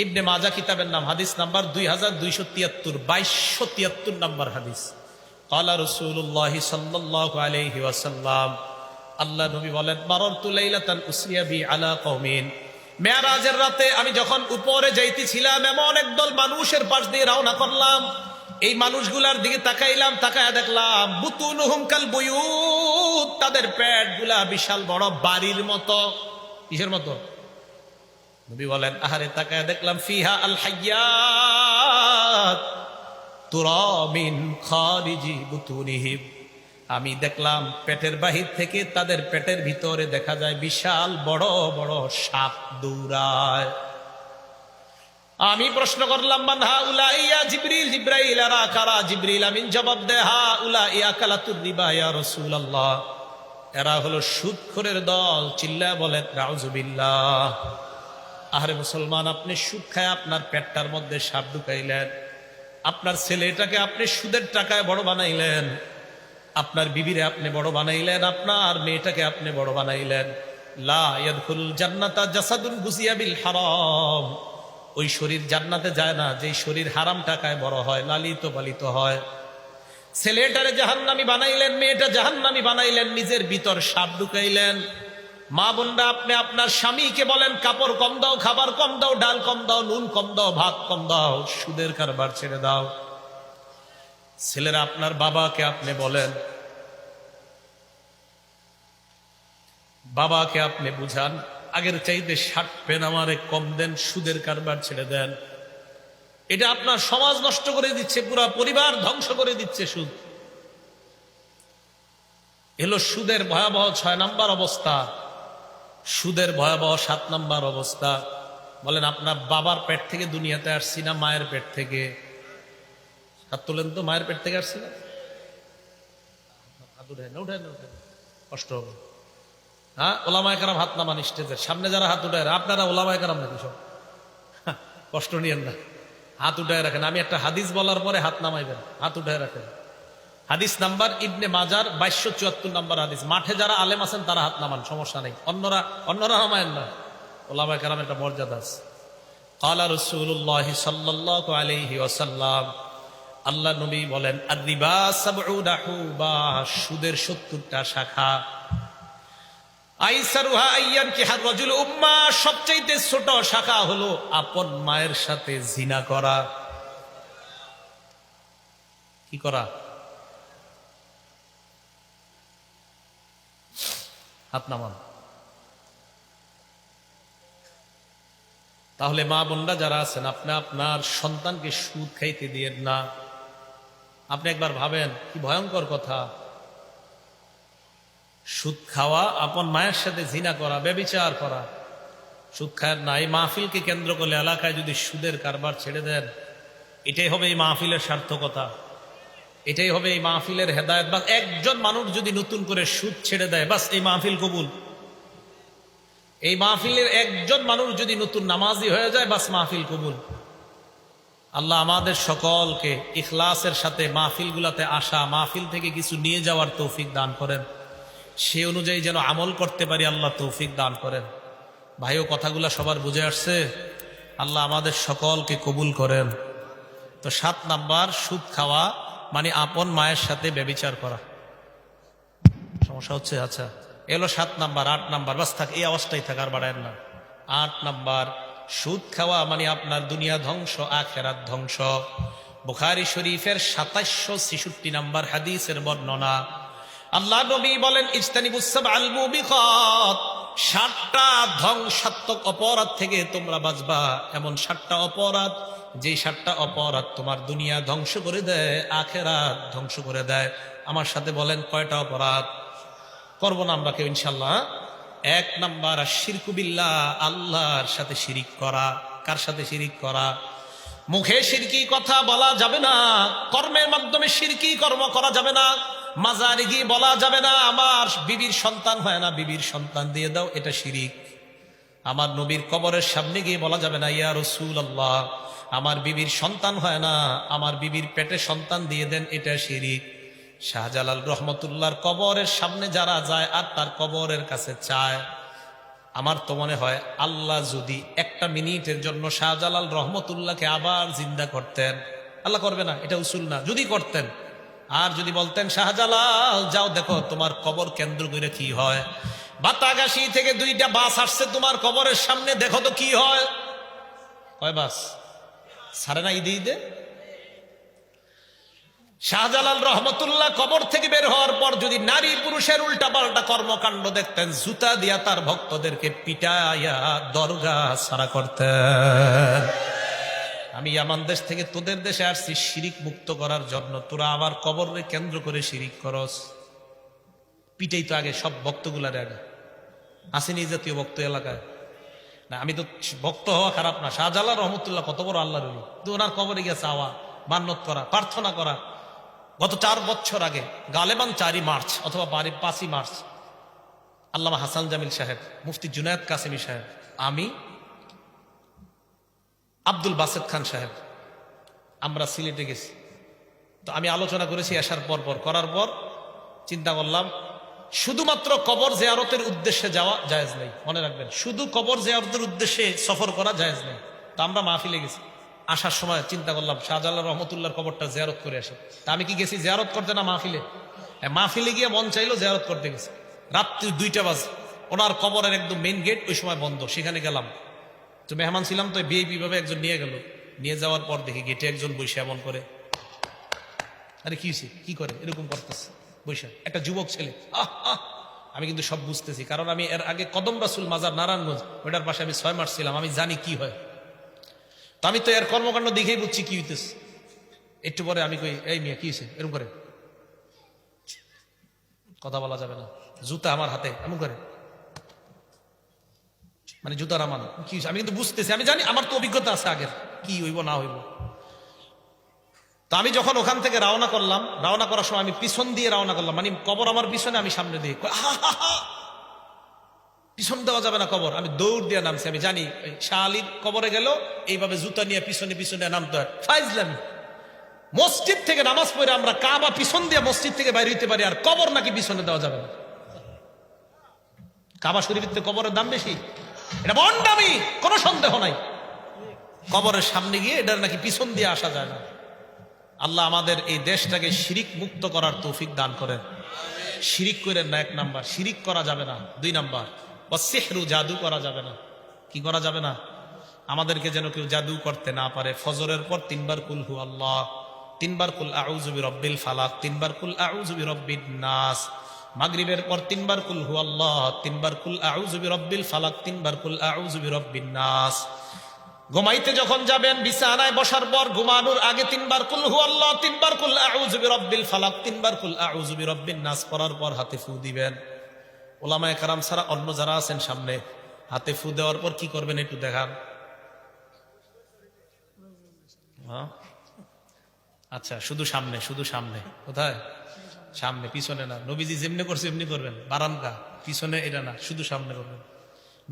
ইবনে মাজা কিতাবের নাম, হাদিস নাম্বার 2273, 2273 নাম্বার হাদিস। ক্বালা রাসূলুল্লাহ সাল্লাল্লাহু আলাইহি ওয়াসাল্লাম, আল্লাহ নবী বলেন, মারারতু লাইলাতান উসরিয়া বি আলা কওমিন, মেরাজের রাতে আমি যখন উপরে যাইতেছিলাম, এমন একদল মানুষের পাশ দিয়ে রওনা করলাম। এই মানুষগুলার দিকে তাকাইলাম, তাকায় দেখলাম, বুতুনুহুম কাল বুয়ুত, তাদের পেটগুলা বিশাল বড় বাড়ির মতো। কিসের মতো? নবী বলেন, আহারে তাকায় দেখলাম, ফিহা আল হাইয়াত তুরা মিন খারিজি বুতুনিহিম, আমি দেখলাম পেটের বাহির থেকে তাদের পেটের ভিতরে দেখা যায় বিশাল বড় বড় সাপ দৌড়ায়। আমি প্রশ্ন করলাম, মান হাউলা ইয়া জিবরিল, জিব্রাইল আরা কারা? জিবরিল আমিন জবাব দেয়, হাউলা ইয়া কালাতুর রিবা ইয়া রাসূলুল্লাহ, এরা হলো সুদখোরের দল। চিল্লায় বলেন নাউযুবিল্লাহ। আরে মুসলমান, আপনি সুদ খায় আপনার পেটটার মধ্যে সাপ ঢুকাইলেন, আপনার ছেলেটাকে আপনি সুদের টাকায় বড় বানাইলেন, আপনার বিবিরে আপনি বড় বানাইলেন, আপনার মেয়েটাকে আপনি বড় বানাইলেন। লা ইয়াদখুলুল জান্নাতা জাসাদুন গুজিয়া বিল হারাম, ওই শরীর জান্নাতে যায় না যেই শরীর হারাম টাকায় বড় হয়, লালিত পালিত হয়। ছেলেটারে জাহান্নামী বানাইলেন, মেয়েটা জাহান্নামী বানাইলেন, নিজের ভিতর সাপ ঢুকাইলেন। মা বোনরা, আপনি আপনার স্বামীকে বলেন, কাপড় কম দাও, খাবার কম দাও, ডাল কম দাও, নুন কম দাও, ভাত কম দাও, সুদের কারবার ছেড়ে দাও। ছেলেরা, আপনার বাবাকে আপনি বলেন, বাবাকে আপনি বুঝান, আগের চাইতে 60 পেন আমারে কম দেন, সুদের কারবার ছেড়ে দেন। এটা আপনার সমাজ নষ্ট করে দিচ্ছে, পুরো পরিবার ধ্বংস করে দিচ্ছে সুদ। এলো সুদের ভয়াবহ 6 নাম্বার অবস্থা। সুদের ভয়াবহ 7 নম্বর অবস্থা। বলেন আপনার বাবার পেট থেকে দুনিয়াতে আসছি না মায়ের পেট থেকে? হাত তোলেন তো, মায়ের পেট থেকে আসছি না? হাত উঠেন, উঠেন, উঠেন, কষ্ট হবে। হ্যাঁ, ওলামায়ে কেরাম হাত নামান স্টেজের সামনে, যারা হাত উঠায় আপনারা ওলামায়ে কেরাম নাকি সব? কষ্ট নিয়েন না, হাত উঠায় রাখেন। আমি একটা হাদিস বলার পরে হাত নামাইবেন, হাত উঠায় রাখেন। হাদিস নাম্বার ইবনে মাজার 2274 নম্বর হাদিস। মাঠে যারা আলেম আছেন তারা হাত নামান, সমস্যা নেই, অন্যরা নামায়েন না। ওলামায়ে কেরামের একটা মর্যাদা আছে। ক্বালা রাসূলুল্লাহ সাল্লাল্লাহু আলাইহি ওয়াসাল্লাম, আল্লাহ নবী বলেন, আর-রিবা সাবউনা হুবা, সুদের 70টা শাখা। আইসারুহা আইয়ানকিহা রাজুল উম্মা, সবচেয়ে ছোট শাখা হলো আপন মায়ের সাথে জিনা করা। কি করা? হাত নামান। তাহলে মা বোনরা যারা আছেন, আপনি আপনার সন্তানকে সুদ খাইতে দিয়েন না। আপনি একবার ভাবেন কি ভয়ঙ্কর কথা। সুদ খাওয়া, আপন মায়ের সাথে জিনা করা, ব্যভিচার করা। সুদ খায় না। এই মাহফিলকে কেন্দ্র করে এলাকায় যদি সুদের কারবার ছেড়ে দেন, এটাই হবে এই মাহফিলের সার্থকতা, এটাই হবে এই মাহফিলের হেদায়েত। বা একজন মানুষ যদি নতুন করে সুদ ছেড়ে দেয়, বাস এই মাহফিল কবুল। এই মাহফিলের একজন মানুষ যদি নতুন নামাজি হয়ে যায়, বাস মাহফিল কবুল। আল্লাহ আমাদের সকলকে ইখলাসের সাথে মাহফিলগুলাতে আসা, মাহফিল থেকে কিছু নিয়ে যাওয়ার তৌফিক দান করেন। সে অনুযায়ী যেন আমল করতে পারি, আল্লাহ তৌফিক দান করেন। ভাইও কথাগুলা সবার বুঝে আসছে? আল্লাহ আমাদের সকলকে কবুল করেন। তো 7 নাম্বার, সুদ খাওয়া মানে আপন মায়ের সাথে ব্যভিচার করা। সমস্যা হচ্ছে? আচ্ছা, এলো 7 নাম্বার। 8 নাম্বার, বাস থাক, এই অবস্থায় থাকার বাড়ায় না। 8 নাম্বার, সুদ খাওয়া মানে আপনার দুনিয়া ধ্বংস, আখিরাত ধ্বংস। বুখারী শরীফের 2766 নাম্বার হাদিসের বর্ণনা। আল্লাহ নবী বলেন, ইজতানিবুস সাবআল মুবিকাত, 7টা ধ্বংসাত্মক অপরাধ থেকে তোমরা বাঁচবা। এমন 7টা অপরাধ, যে 7টা অপরাধ তোমার দুনিয়া ধ্বংস করে দেয়, আখিরাত ধ্বংস করে দেয়। আমার সাথে বলেন কয়টা অপরাধ? করবো না আমরা কেউ ইনশাল্লাহ। 1 নাম্বার, শিরকু বিল্লাহ, আল্লাহর সাথে শিরিক করা। কার সাথে শিরিক করা? মুখে শিরকি কথা বলা যাবে না, কর্মের মাধ্যমে শিরকি কর্ম করা যাবে না। মাজারে গিয়ে বলা যাবে না আমার বিবির সন্তান হয় না, বিবির সন্তান দিয়ে দাও, এটা শিরিক। আমার নবীর কবরের সামনে গিয়ে বলা যাবে না, ইয়া রাসূলুল্লাহ আমার বিবির সন্তান হয় না, আমার বিবির পেটে সন্তান দিয়ে দেন, এটা শিরিক। শাহজালাল রহমতুল্লাহর কবরের সামনে যারা যায় আর তার কবরের কাছে চায়, আমার তো মনে হয় আল্লাহ যদি একটা মিনিটের জন্য শাহজালাল রহমতুল্লাহকে আবার জিন্দা করতেন, আল্লাহ করবে না, এটা উসুল না, যদি করতেন, আর যদি বলতেন শাহজালাল যাও দেখো তোমার কবর কেন্দ্র করে কি হয়, বাতাগাসী থেকে 2টা বাস আসছে তোমার কবরের সামনে, দেখো তো কি হয়। কয় বাস ছাড়ে না ঈদে ঈদে? শাহজালাল রহমতুল্লাহ কবর থেকে বের হওয়ার পর যদি নারী পুরুষের উল্টা পাল্টা কর্মকাণ্ড দেখতেন, জুতা দিয়া তার ভক্তদেরকে পিটাইয়া দরগা ছাড়া করতেন। আমি ইয়ামান দেশ থেকে তোদের দেশে আসছি শিরিক মুক্ত করার জন্য, তোরা আবার কবরে কেন্দ্র করে শিরিক করস। পিটাই তো আগে সব ভক্তগুলার আগে আসেনি জাতীয় ভক্ত এলাকায় না। আমি তো ভক্ত হওয়া খারাপ না, শাহজালাল রহমতুল্লাহ কত বড় আল্লাহর ওলি, তো ওনার কবরে গিয়ে চাওয়া, মান্নত করা, প্রার্থনা করা। গত 4 বছর আগে, গালেবান 4ই মার্চ অথবা 5ই মার্চ, আল্লামা হাসান জামিল সাহেব, মুফতি জুনায়েদ কাসেমি সাহেব, আমি, আব্দুল বাসেদ খান সাহেব, আমরা সিলেটে গেছি। তো আমি আলোচনা করেছি আসার পর করার পর চিন্তা করলাম শুধুমাত্র কবর জিয়ারতের উদ্দেশ্যে যাওয়া জায়েজ নেই, মনে রাখবেন, শুধু কবর জিয়ারতের উদ্দেশ্যে সফর করা জায়েজ নেই। তো আমরা মাহফিলে গেছি, আসার সময় চিন্তা করলাম শাহজালাল রহমতুল্লাহর কবরটা জিয়ারত করে আসি। তা আমি কি গেছি জিয়ারত করতে না মাহফিলে? মাহফিলে গিয়ে মন চাইলো জিয়ারত করতে গেছি। রাত্রি 2টা বাজে, ওনার কবরের একদম মেইন গেট ওই সময় বন্ধ, সেখানে গেলাম। তো মেহমান ছিলাম, তো ভিআইপি ভাবে একজন নিয়ে গেল। নিয়ে যাওয়ার পর দেখি গেটে একজন বৈশা এমন করে, আরে কি হয়েছে, কি করে এরকম করতেছে বৈশা, একটা যুবক ছেলে। আমি কিন্তু সব বুঝতেছি, কারণ আমি এর আগে কদম রাসূল মাজার নারায়ণগঞ্জ, ওইটার পাশে আমি 6 মাস ছিলাম, আমি জানি কি হয়। তো আমি তো এর কর্মকাণ্ড দেখেই বুঝছি কি হইতেছে। একটু পরে আমি কই, এই মিয়া কি হয়েছে এরকম করে, কথা বলা যাবে না, জুতা আমার হাতে এমন করে। মানে জুতা নামানো কি, আমি কিন্তু বুঝতেছি, আমি জানি, আমার তো অভিজ্ঞতা আছে আগের, কি হইব না হইব। তো আমি যখন ওখান থেকে রওনা করলাম, রওনা করার সময় আমি পিছন দিয়ে রওনা করলাম, মানে কবর আমার পিছনে, আমি সামনে দিয়ে, পিছন দেওয়া যাবে না কবর। আমি দৌড় দিয়ে নামছি, আমি জানি শাহ আলীর কবরে গেল এইভাবে জুতা নিয়ে পিছনে পিছনে নামতে হয়, ফাইজলামি। মসজিদ থেকে নামাজ পড়ে আমরা কাবা পিছন দিয়ে মসজিদ থেকে বাইরে হইতে পারি, আর কবর নাকি পিছনে দেওয়া যাবে না? কাবা শরীফের থেকে কবরের দাম বেশি, এটা বন্ডামি, কোনো সন্দেহ নাই। কবরের সামনে গিয়ে এটার নাকি পিছন দিয়ে আসা যায় না। আল্লাহ আমাদের এই দেশটাকে শিরিক মুক্ত করার তৌফিক দান করেন। শিরিক করেন না, 1 নাম্বার শিরিক করা যাবে না। 2 নাম্বার ওয়াসিহরু, জাদু করা যাবে না। কি করা যাবে না? আমাদেরকে যেন কেউ জাদু করতে না পারে। ফজরের পর 3 বার কুল হু আল্লাহ, 3 বার কুল আউযু বিরাব্বিল ফালাক, 3 বার কুল আউযু বিরাব্বিন নাস। মাগরিবের পর 3 বার কুল হু আল্লাহ, 3 বার কুল আউযু বিরাব্বিল ফালাক, 3 বার কুল আউযু বিরাব্বিন নাস। ঘুমাইতে যখন যাবেন, বিছানায় বসার পর ঘুমানোর আগে 3 বার কুল হু আল্লাহ, 3 বার কুল আউযু বিরাব্বিল ফালাক, 3 বার কুল আউযু বিরাব্বিন নাস পড়ার পর হাতে ফু দিবেন। ওলামায়ে কেরাম ছাড়া অন্য যারা আছেন সামনে, হাতে ফু দেওয়ার পর কি করবেন একটু দেখান। আচ্ছা, শুধু সামনে, শুধু সামনে। কোথায়? সামনে, পিছনে না। নবীজি যেমনি করছে এমনি করবেন, বারান্দা পিছনে এটা না, শুধু সামনে করবেন।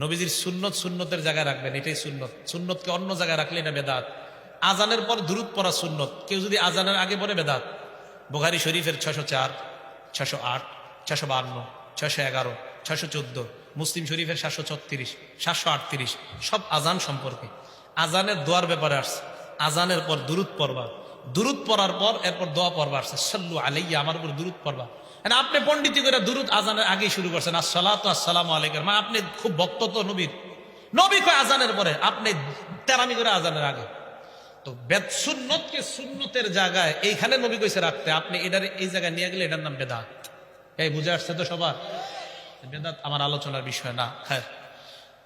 নবীজির সুন্নত সুন্নতের জায়গায় রাখবেন, এটাই সুন্নত। সুন্নতকে অন্য জায়গায় রাখলে এটা বেদাত। আজানের পর দুরূদ পড়া সুন্নত, কেউ যদি আজানের আগে পড়ে বেদাত। বুখারী শরীফের 604, 608, 652, 611, 614, মুসলিম শরীফের 736, 738 সব আজান সম্পর্কে। আজানের দোয়ার ব্যাপারে আসছে, আজানের পর দুরূদ পড়বা, দুরূদ পড়ার পর এরপর দোয়া পড়বা আসছে, সাল্লু আলাইয়া, আমার উপর দুরূদ পড়বা। আপনি পণ্ডিতি করে দুরূদ আজানের আগেই শুরু করছেন, আসসালাতু আসসালামু আলাইকা। মানে আপনি খুব ভক্ত তো নবীর, নবী কয় আজানের পরে, আপনি তেরামি করে আজানের আগে। তো বেদ সুন্নতকে সুন্নতের জায়গায় এইখানে নবী কইছে রাখতে, আপনি এটার এই জায়গায় নিয়ে গেলে এটার নাম বেদাত। এই বুঝে আসছে তো সবার? বেদাত আমার আলোচনার বিষয় না। হ্যাঁ,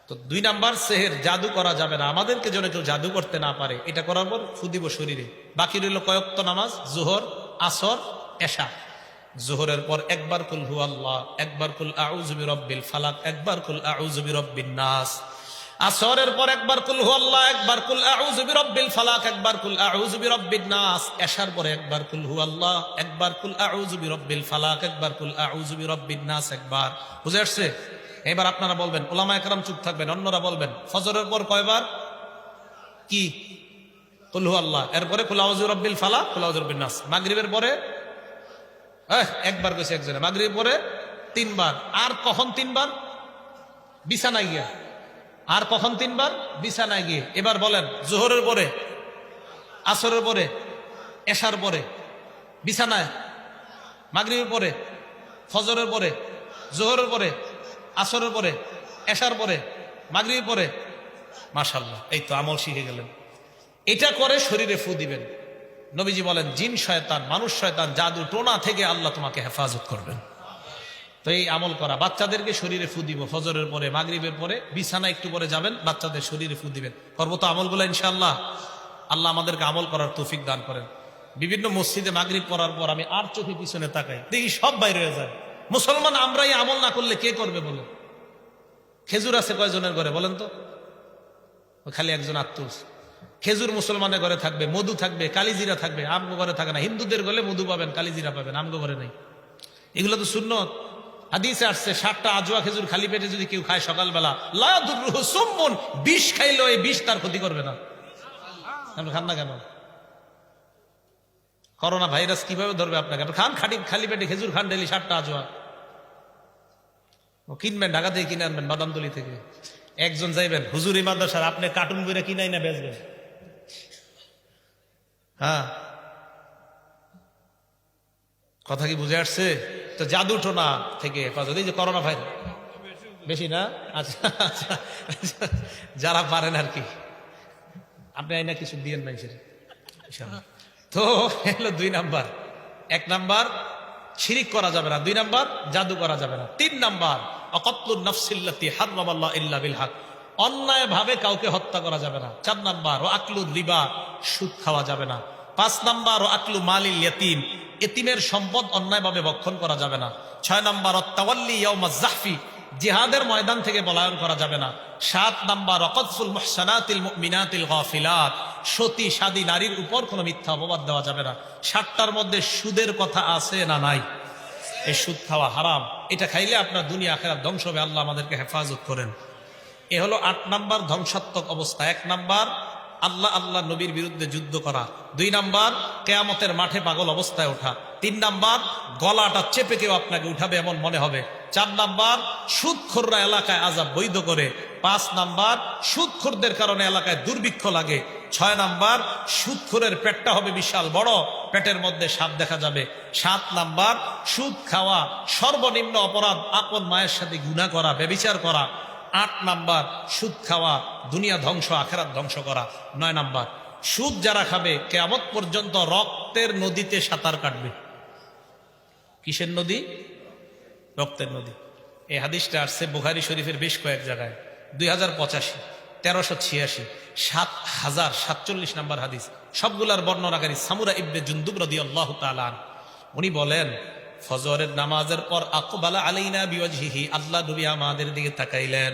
তো 2 নাম্বার সেহের, জাদু করা যাবে না। আমাদেরকে যেন কেউ জাদু করতে না পারে, এটা করার পর ফু দিব শরীরে। বাকি রইল কয়েকত নামাজ, জোহর, আসর, এশা। জোহরের পর 1 বার কুল হু আল্লাহ, 1 বার কুল আউযু বিরাব্বিল ফালাক, 1 বার কুল আউযু বিরাব্বিন নাস। আসরের পর 1 বার কুল হু আল্লাহ, 1 বার কুল আউযু বিরাব্বিল ফালাক, 1 বার কুল আউযু বিরাব্বিন নাস। এশার পরে 1 বার কুল হু আল্লাহ, 1 বার কুল আউযু বিরাব্বিল ফালাক, 1 বার কুল আউযু বিরাব্বিন নাস। একবার বুঝে আসছে? এবার আপনারা বলবেন, ওলামায়ে কেরাম চুপ থাকবেন, অন্যরা বলবেন। ফজরের পর কয়বার? কি? কুল হু আল্লাহ, এরপরে কুল আউযু বিরাব্বিল ফালাক, কুল আউযু বিরাব্বিন নাস। মাগরিবের পরে 1 বার কইছে একজনে, মাগরিবের পরে 3 বার। আর কখন 3 বার? বিছানায় গিয়া। আর কখন 3 বার? বিছানায় গিয়ে। এবার বলেন, জোহরের পরে, আসরের পরে, এশার পরে, বিছানায়, মাগরিবের পরে, ফজরের পরে, জোহরের পরে, আসরের পরে, এশার পরে, মাগরিবের পরে। মাশাআল্লাহ, এই তো আমল শিখে গেলেন। এটা করে শরীরে ফু দিবেন। নবীজি বলেন, জিন শয়তান, মানুষ শয়তান, জাদু টোনা থেকে আল্লাহ তোমাকে হেফাজত করবেন। তো এই আমল করা, বাচ্চাদেরকে শরীরে ফু দিব ফজরের পরে, মাগরিবের পরে, বিছানা একটু পরে যাবেন, বাচ্চাদের শরীরে ফু দিবেন। করবো তো আমলগুলো ইনশাআল্লাহ। আল্লাহ আমাদেরকে আমল করার তৌফিক দান করেন। বিভিন্ন মসজিদে মাগরিব পড়ার পর আমি আর চোখে পিছনে তাকাই, দেখি সব বাইরে হয়ে যায়। মুসলমান আমরাই আমল না করলে কে করবে বলে? খেজুর আছে কয়জনের ঘরে বলেন তো? খালি একজন আত্মুস। খেজুর মুসলমানের ঘরে থাকবে, মধু থাকবে, কালিজিরা থাকবে, আমগো ঘরে থাকে না। হিন্দুদের ঘরে মধু পাবেন, কালিজিরা পাবেন, আমগো ঘরে নেই। এগুলো তো সুন্নত। হাদিসে আসছে 60টা আজওয়া খেজুর খালি পেটে যদি কেউ খায় সকালবেলা, লা ইয়াদুররুহু সুম্মুন, বিষ খাইলেও এই বিষ তার ক্ষতি করবে না। আপনি খান না কেন? করোনা ভাইরাস কিভাবে ধরবে আপনাকে? আপনি খান, খালি পেটে খেজুর খান ডেলি 60টা আজওয়া। ও কিনবেন, ঢাকা থেকে কিনে আনবেন, বাদামতলি থেকে। একজন যাইবেন হুজুর এই মাদ্রাসার, আপনি কার্টুন বইরা কিনাই না বেচবেন। হ্যাঁ, কথা কি বুঝে আসছে? তো জাদু টোনা থেকে হেফাজত। এই যে করোনা ভাইরাস বেশি না? আচ্ছা আচ্ছা, যারা পারেন আর কি, আপনি আইনা কিছু দিয়েন মানুষের। তো হলো 2 নাম্বার। 1 নাম্বার শিরিক করা যাবে না, 2 নাম্বার জাদু করা যাবে না, 3 নাম্বার অকতলুন নাফসিল্লাতি হারামাল্লাহ ইল্লা বিল হক, অন্যায় ভাবে কাউকে হত্যা করা যাবে না। 4 নাম্বার ও আকলুর রিবা, সুদ খাওয়া যাবে না। 5 নাম্বার ও আকলু মালিল ইয়াতিম, এতিমের সম্পদ অন্যায়ভাবে ভক্ষণ করা যাবে না। 6 নাম্বার তাওয়াল্লি ইয়াউমাজ জাহফি, জিহাদের ময়দান থেকে পলায়ন করা যাবে না। 7 নাম্বার ওয়াকফুল মুহসানাতিল মুমিনাতিল গাফিলাত, সতী সাদী নারীর উপর কোনো মিথ্যা অপবাদ দেওয়া যাবে না। 7টার মধ্যে সুদের কথা আছে না নাই? এই সুদ খাওয়া হারাম, এটা খাইলে আপনার দুনিয়া আখিরাত ধ্বংস হবে। আল্লাহ আমাদেরকে হেফাজত করেন। এ হলো 8 নাম্বার ধ্বংসাত্মক অবস্থা। 1 নাম্বার আল্লাহ নবীর বিরুদ্ধে যুদ্ধ করা। 2 নাম্বার কিয়ামতের মাঠে পাগল অবস্থায় ওঠা। 3 নাম্বার গলাটা চেপে কেউ আপনাকে উঠাবে এমন মনে হবে। 4 নাম্বার সুদখোররা এলাকায় আযাব বৈধ করে। 5 নাম্বার সুদখোরদের কারণে এলাকায় দুর্ভিক্ষ লাগে। 6 নাম্বার সুদখোরের পেটটা হবে বিশাল বড়, পেটের মধ্যে সাপ দেখা যাবে। 7 নাম্বার সুদ খাওয়া সর্বনিম্ন অপরাধ, আপন মায়ের সাথে গুনাহ করা, ব্যভিচার করা। 8 নাম্বার সুদ খাওয়া দুনিয়া ধ্বংস আখিরাত ধ্বংস করা। 9 নাম্বার সুদ যারা খাবে কিয়ামত পর্যন্ত রক্তের নদীতে সাঁতার কাটবে। কিসের নদী? রক্তের নদী। এই হাদিসটা আসছে বুখারী শরীফের বেশ কয়েক জায়গায়। 2085, 1386, 7047 নাম্বার হাদিস। সবগুলার বর্ণনাকারী সামুরা ইবনে জুনদুব রাদিয়াল্লাহু তাআলা আনহু। উনি বলেন, ফজরের নামাজের পর আকবালা আলাইনা বিওয়াজহিহি, আল্লাহ নবী আমাদের দিকে তাকাইলেন।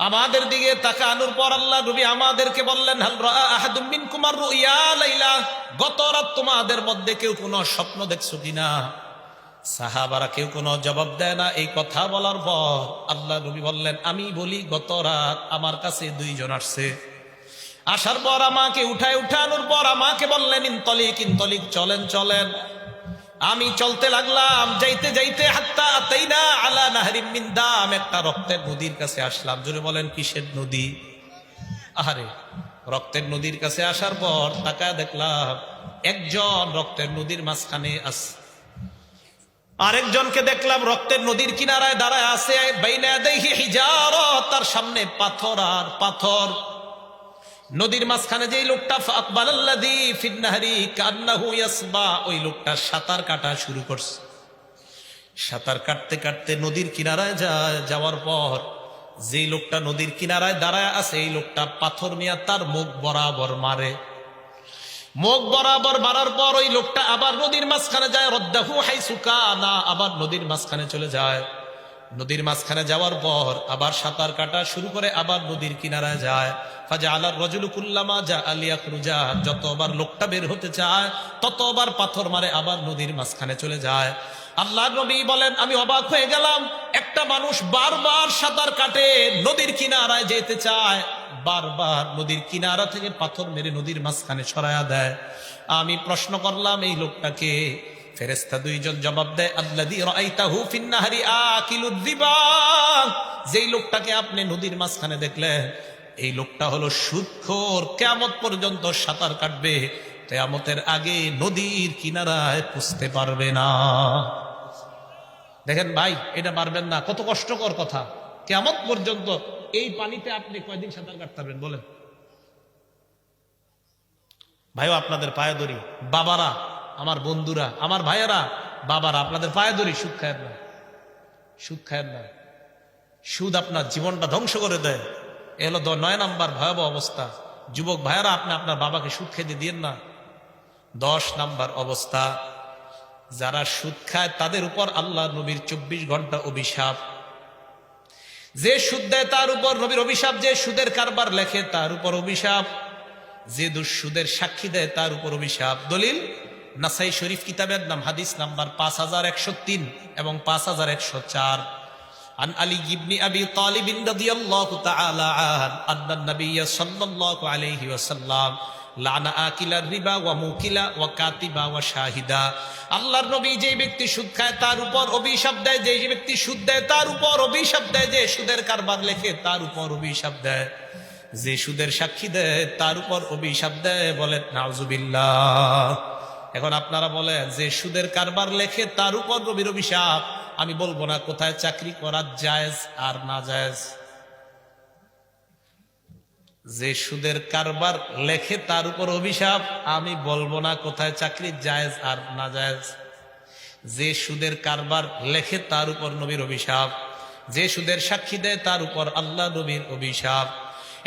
আমাদের দিকে তাকানোর পর আল্লাহ নবী আমাদেরকে বললেন, হাল রাআ আহাদুম মিনকুম আর-রুয়া লাইলা, গত রাত তোমাদের মধ্যে কেউ কোনো স্বপ্ন দেখছো কিনা? সাহাবারা কেউ কোনো জবাব দেয় না। এই কথা বলার পর আল্লাহ নবী বললেন, আমি বলি গত রাত আমার কাছে 2 জন আসছে। আসার পর আমাকে উঠানোর পর আমাকে বললেন, ইনতলিক, চলেন চলেন। আমি চলতে লাগলাম, যাইতে যাইতে হাত্তা আতাইনা আলা নাহরিম মিন দাম, একটা রক্তের নদীর কাছে আসলাম। জোরে বলেন, কিসের নদী? আহারে, রক্তের নদীর কাছে আসার পর তাকায় দেখলাম একজন রক্তের নদীর মাঝখানে আছে, আরেকজনকে দেখলাম রক্তের নদীর কিনারায় দাঁড়ায় আছে। বাইনা ইয়াদাইহি হিজারাত, তার সামনে পাথর আর পাথর। নদীর মাঝখানে যেই লোকটা, ফাকবালাল্লাযী ফিন নাহরি কান্নাহু ইয়াসবা, ওই লোকটা সাঁতার কাটা শুরু করছে। সাঁতার কাটতে কাটতে নদীর কিনারায় যাওয়ার পর যেই লোকটা নদীর কিনারায় দাঁড়ায় আছে, এই লোকটা পাথর নিয়ে তার মুখ বরাবর মারে। মুখ বরাবর মারার পর ওই লোকটা আবার নদীর মাঝখানে যায়। রদ্দাহু হাইসু কানা, আবার নদীর মাঝখানে চলে যায়। নদীর মাঝখানে যাওয়ার পর আবার সাঁতার কাটা শুরু করে, আবার নদীর কিনারায় যায়। ফাজাআলার রাজুলু কুল্লামা জাআ লিয়াখরুজা, যতবার লোকটা বের হতে চায় ততবার পাথর মারে, আবার নদীর মাঝখানে চলে যায়। আল্লাহর নবী বলেন, আমি অবাক হয়ে গেলাম, একটা মানুষ বারবার সাঁতার কাটে, নদীর কিনারায় যেতে চায়, বারবার নদীর কিনারা থেকে পাথর মেরে নদীর মাঝখানে সরায়া দেয়। আমি প্রশ্ন করলাম, এই লোকটাকে? ফেরেশতা 2 জন জবাব দেয়, আল্লাযী রাআইতাহু ফিন নাহরি আকিলুদ রিবা, যেই লোকটাকে আপনি নদীর মাঝখানে দেখলেন, এই লোকটা হলো সুদখোর, কিয়ামত পর্যন্ত সাঁতার কাটবে, কিয়ামতের আগে নদীর কিনারায় পৌঁছতে পারবে না। দেখেন ভাই, এটা পারবেন না, কত কষ্টকর কথা। কিয়ামত পর্যন্ত এই পানিতে আপনি কয়দিন সাঁতার কাটতে পারবেন বলেন? ভাইও আপনাদের পায়ে ধরি, বাবারা, আমার বন্ধুরা, আমার ভাইয়েরা, বাবারা, আপনাদের পায়ে ধরি, সুদ খায়েন না, সুদ খায়েন না। সুদ আপনার জীবনটা ধ্বংস করে দেয়। এ হলো 9 নাম্বার ভয়াবহ অবস্থা। যুবক ভাইয়েরা, আপনি আপনার বাবাকে সুদ খেতে দিয়েন না। 10 নাম্বার অবস্থা, যারা সুদ খায় তাদের উপর আল্লাহ নবীর 24 ঘন্টা অভিশাপ। যে সুদ দেয় তার উপর নবীর অভিশাপ, যে সুদের কারবার লেখে তার উপর অভিশাপ, যে দুঃসুদের সাক্ষী দেয় তার উপর অভিশাপ। দলিল নাসাই শরীফ কিতাবের নাম, হাদিস নাম্বার 5103 এবং 5104। عن علي بن أبي طالب رضي الله تعالى عنه أن النبي صلى الله عليه وسلم لعن آكل الربا وموكل وكاتب وشاهدا। আল্লাহর নবী যে ব্যক্তি সুদ খায় তার উপর অভিশাপ দেয়, যে ব্যক্তি সুদ দেয় তার উপর অভিশাপ দেয়, যে সুদের কারবার লেখে তার উপর অভিশাপ দেয়, যে সুদের সাক্ষী দেয় তার উপর অভিশাপ দেয়। বলেন নাউজুবিল্লাহ। এখন আপনারা বলেন, যে সুদের কারবার লেখে তার উপর নবীর অভিশাপ, আমি বলবো না কোথায় চাকরি করা জায়েজ আর না জায়েজ। যে সুদের কারবার লেখে তার উপর অভিশাপ, আমি বলবো না কোথায় চাকরি জায়েজ আর না জায়েজ। যে সুদের কারবার লেখে তার উপর নবীর অভিশাপ, যে সুদের সাক্ষী দেয় তার উপর আল্লাহ নবীর অভিশাপ।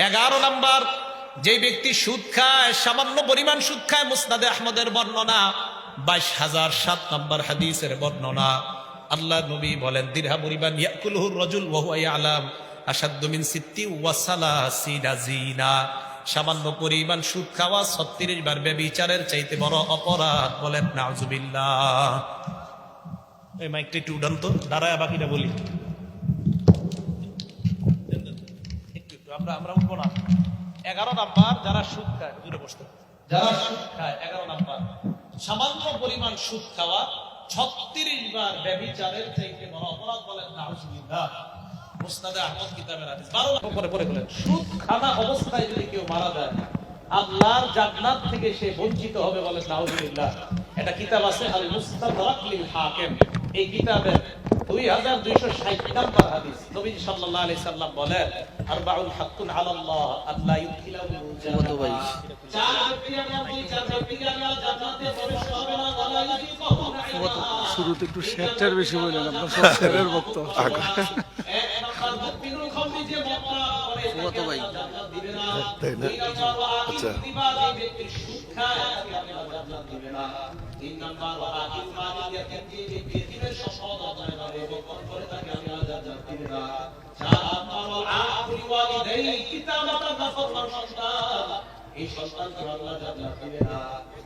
11 নাম্বার, যে ব্যক্তি সুদ খায়, সামান্য পরিমাণ সুদ খায়, মুসনাদে আহমদের বর্ণনা, 22,007 নম্বর হাদিসের বর্ণনা। আল্লাহ নবী বলেন, দিরহাম রিবান ইয়াকুলুহুর রাজুল ওয়া হুয়া ইয়ালাম, আশাদ্দু মিন সিত্তি ওয়া সালাসিনা জিনা। সামান্য পরিমাণ সুদ খাওয়া 36 বার ব্যভিচারের চাইতে বড় অপরাধ। বলেন নাউজুবিল্লাহ। এই মাইকটা একটু উঠান তো, দাঁড়ায় বাকিটা বলি। আমরা উঠবো না। 11 নাম্বার যারা সুদ খায়, দূরে বসতে, যারা সুদ খায় 11 নাম্বার, সামান্য পরিমাণ সুদ খাওয়া 36 বার ব্যভিচারের চাইতে বড় অপরাধ। বলেন নাউজুবিল্লাহ। মুসনাদে আহমদ কিতাবের হাদিস। 12 পরে বলেন, সুদ খানা অবস্থায় যদি কেউ মারা যায় আল্লাহর জান্নাত থেকে সে বঞ্চিত হবে। বলেন নাউজুবিল্লাহ। এটা কিতাব আছে আল মুস্তাদরাক লিল হাকিম। এই কিতাবের 2260 নাম্বার হাদিস। নবীজি সাল্লাল্লাহু আলাইহি সাল্লাম বলেন, আরবাউল হাক্কুন আলাল্লাহ আল্লা ইউদখিলাহু জান্নাত। চার ব্যক্তি আল্লাহ জান্নাতে প্রবেশ করবে না, ওয়ালা ইউযিকুহু নাঈমা। শুরুতে একটু শেয়ারটার বেশি বললেন, আপনার সব শেয়ারের ভক্ত। এক নাম্বার মুমিনুল খামরি যে মক্কা করে ফুয়াতো ভাই জান্নাত দিবে না। তাই না? আচ্ছা, ব্যক্তি সুদ খায় আল্লাহ জান্নাত দিবে না। তিন নাম্বার ওয়াকিল মালিয়া ব্যক্তি ব্যক্তির সম্পদ অর্জন করে এবং করে তাকে আল্লাহ জান্নাত দিবে না। চার নাম্বার ওয়াকিল ওয়ালিদাই কিতাবাতান নাফরমান সন্তান, এই সন্তানকে আল্লাহ জান্নাত দিবে না।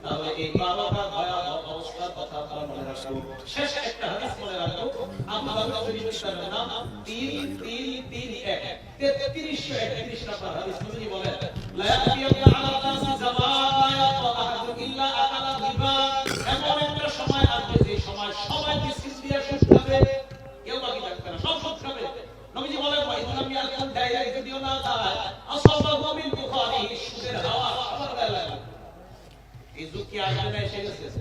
তাহলে এই 12টা ভয়াবহ অবস্থার কথা আপনারা মনে রাখুন। শেষ একটা হাদিস মনে রাখুন, আল্লাহ নবী কিতাবের নাম 331 3331 নম্বর হাদিস। নবী বলেন, লা ইয়াতিয়ানা আলা নাসি জামান লা ইয়াতা আহাদুন ইল্লা আকালা রিবা। এমন একটা সময় আসবে যে সময় সবাই বিসকিট দিয়ে সুদ খাবে, কেউ বাকি থাকবে না, সব সুদ খাবে। নবীজি বলেন, ওয়া ইসলাম ইয়াকুন ডাইরেক্ট যদিও না যায় আসাবাহু মিন বুখারী, সুদের হাওয়া সবার গায়ে লাগে। এই যুগ কি আসবে না, এসে গেছে?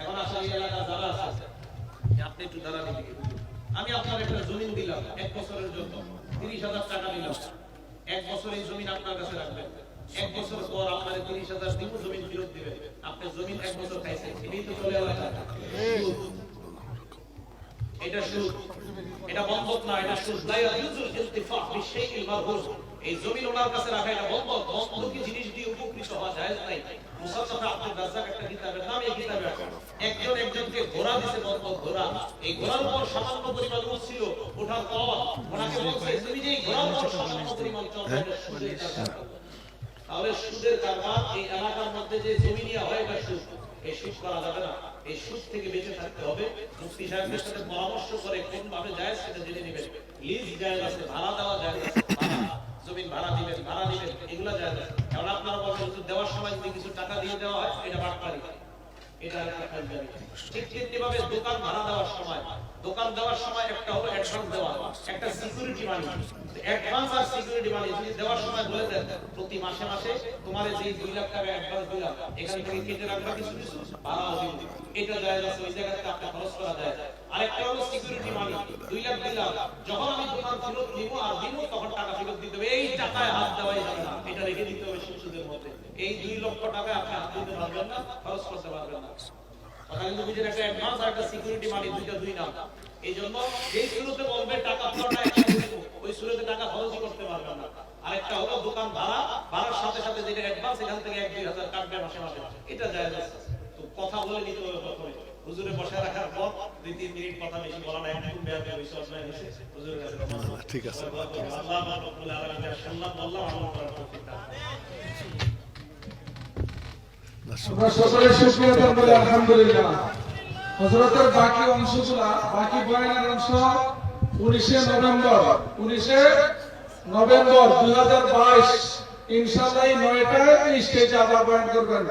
এখন আসলে এলাকা যারা আছে, আপনি একটু দাঁড়ান দিকে। আমি আপনার একটা জমি দিলাম 1 বছরের জন্য, 30,000 টাকা দিলাম। 1 বছর এই জমি আপনার কাছে রাখবেন। 1 বছর পর আপনার 30,000 দিব, জমি ফেরত দিবেন। আপনি জমি 1 বছর খাইছেন, এটাই তো চলে এলাকা। এটা সুদ, এটা বন্ধক না, এটা সুদ। লা ইয়াজুজুল ইলতিফা বিশাইইল মারহুজ। এই জমি ওনার কাছে রাখা এটা বন্ধক। বন্ধকি জিনিস দিয়ে উপকৃত হওয়া জায়েজ নাই। মুসান্নাফে আব্দুর রাজ্জাক একটা কিতাবের নাম, এই কিতাবে একজন একজনকে ঘোড়া দিতে, বন্ধক ঘোড়া। এই ঘোড়ার উপর সামান্য পরিমাণ উট ছিল, ওঠার পর ওনাকে বলছে, তুমি যে এই ঘোড়ার উপর সামান্য পরিমাণ চলবে, এটা সুদের কারবার। তাহলে সুদের কারবার এই এলাকার মধ্যে যে জমি নিয়ে হয়, এটা সুদ। এই সুদ করা যাবে না। এই সুদ থেকে বেঁচে থাকতে হবে। মুফতি সাহেবদের সাথে পরামর্শ করে কোন ভাবে জায়েজ সেটা জেনে নেবেন। লিজ জায়েজ আছে, ভাড়া দেওয়া জায়েজ আছে, জমি ভাড়া দিবেন, এগুলা জায়েজ আছে। কারণ আপনারা বলবেন দেওয়ার সময় যদি কিছু টাকা দিয়ে দেওয়া হয়, এটা বাটপারি, এটা একটা খাজনামি। ঠিক তেমনিভাবে দোকান ভাড়া দেওয়ার সময়, দোকান দেওয়ার সময় একটা হলো অ্যাডভান্স দেওয়া, একটা সিকিউরিটি মানি। অ্যাডভান্স আর সিকিউরিটি মানি যদি দেওয়ার সময় বলে দেন, প্রতি মাসে মাসে তোমার যে 2 লাখ টাকা অ্যাডভান্স দিলাম, এখান থেকে কেটে রাখবা কিছু কিছু, ভাড়াও দিন, এটা জায়েজ আছে। ওই জায়গাতে আপনি খরচ করা যায়। আরেকটা হলো সিকিউরিটি মানি, 2 লাখ দিলাম, যখন আমি দোকান ফেরত নিব আর দিব, তখন টাকা ফেরত দিতে হবে। এই টাকায় হাত দেওয়াই যাবে না, এটা রেখে দিতে হবে সুদের মধ্যে। এই 2 লক্ষ টাকা আপনি হাত দিতে পারবেন না, খরচ করতে পারবেন না। কিন্তু বুঝেন, একটা অ্যাডভান্স আর একটা সিকিউরিটি মানি, দুইটা দুই নাম। এই জন্য যেই শুরুতে বলবে টাকা পুরোটা একসাথে দেব, ওই শুরুতে টাকা খরচই করতে পারবেন না। আরেকটা হলো দোকান ভাড়া, ভাড়ার সাথে সাথে যেটা অ্যাডভান্স, এখান থেকে 1-2 হাজার কাটবে মাসে মাসে, এটা জায়েজ আছে। তো কথা বলে নিতে হবে প্রথমে। হুজুরে বসে রাখার পর 2-3 মিনিট কথা বেশি বলা না, একটু বেয়াদবি হইছে, অসহায় হইছে, হুজুরের কাছে ঠিক আছে। আল্লাহ রাব্বুল আলামিনের সাল্লাল্লাহু আলাইহি ওয়া সাল্লাম। আমরা সকলে শুকরিয়া আদায় করি, আলহামদুলিল্লাহ। হযরতের বাকি অংশগুলা, বাকি বয়ানের অংশ 19 নভেম্বর 2022 ইনশাআল্লাহ 9টায় এই স্টেজে আবার বয়ান করবেন।